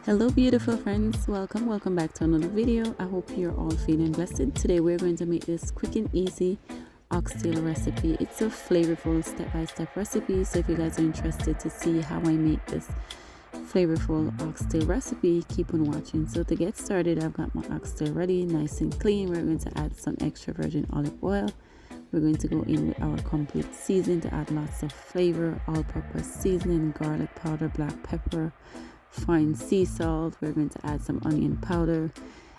Hello beautiful friends, welcome back to another video. I hope you're all feeling blessed. Today we're going to make this quick and easy oxtail recipe. It's a flavorful step-by-step recipe, so if you guys are interested to see how I make this flavorful oxtail recipe, keep on watching. So to get started, I've got my oxtail ready, nice and clean. We're going to add some extra virgin olive oil. We're going to go in with our complete seasoning to add lots of flavor, all-purpose seasoning, garlic powder, black pepper, fine sea salt. We're going to add some onion powder,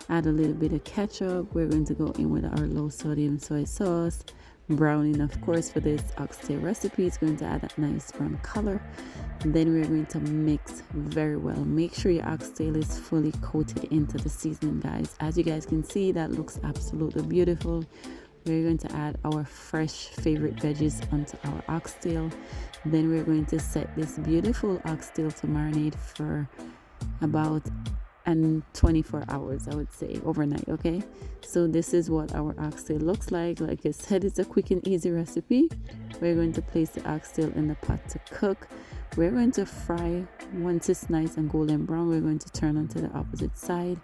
add a little bit of ketchup. We're going to go in with our low sodium soy sauce, browning of course for this oxtail recipe. It's going to add that nice brown color. And then we're going to mix very well. Make sure your oxtail is fully coated into the seasoning, guys. As you guys can see, that looks absolutely beautiful. We're going to add our fresh favorite veggies onto our oxtail. Then we're going to set this beautiful oxtail to marinate for about 24 hours, I would say, overnight. Okay, so this is what our oxtail looks like. Like I said, it's a quick and easy recipe. We're going to place the oxtail in the pot to cook. We're going to fry. Once it's nice and golden brown, we're going to turn onto the opposite side,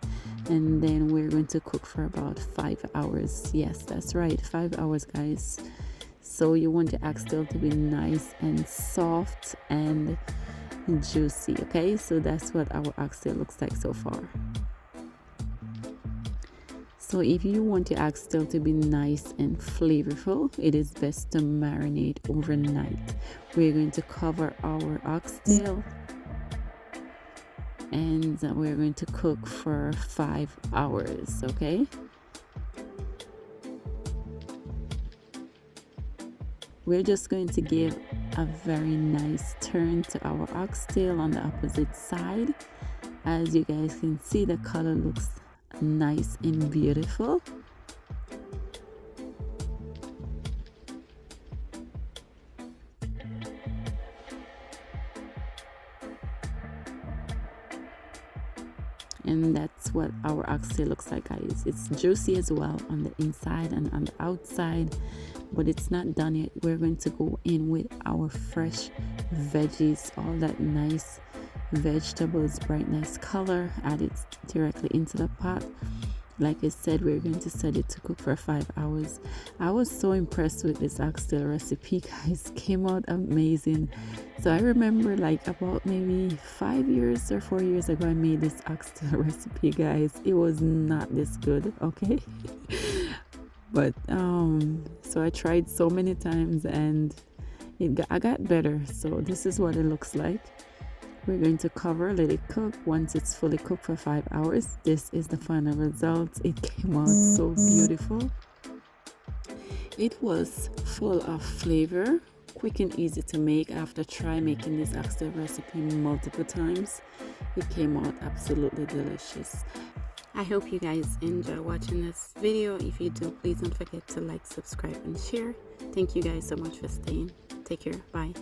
and then we're going to cook for about 5 hours. Yes, that's right, 5 hours, guys. So you want your oxtail to be nice and soft and juicy. Okay, so that's what our oxtail looks like so far. So if you want your oxtail to be nice and flavorful, it is best to marinate overnight. We're going to cover our oxtail and we're going to cook for 5 hours. Okay, we're just going to give a very nice turn to our oxtail on the opposite side. As you guys can see, the color looks nice and beautiful. And that's what our oxtail looks like, guys. It's juicy as well on the inside and on the outside, but it's not done yet. We're going to go in with our fresh veggies, all that nice vegetables, bright nice color, add it directly into the pot. Like I said, we're going to set it to cook for 5 hours. I was so impressed with this oxtail recipe, guys. Came out amazing. So I remember like about maybe 5 years or 4 years ago, I made this oxtail recipe, guys. It was not this good, okay? But so I tried so many times and I got better. So this is what it looks like. We're going to cover, let it cook. Once it's fully cooked for 5 hours, this is the final result. It came out so beautiful. It was full of flavor, quick and easy to make. After try making this oxtail recipe multiple times, it came out absolutely delicious. I hope you guys enjoy watching this video. If you do, please don't forget to like, subscribe, and share. Thank you guys so much for staying. Take care. Bye.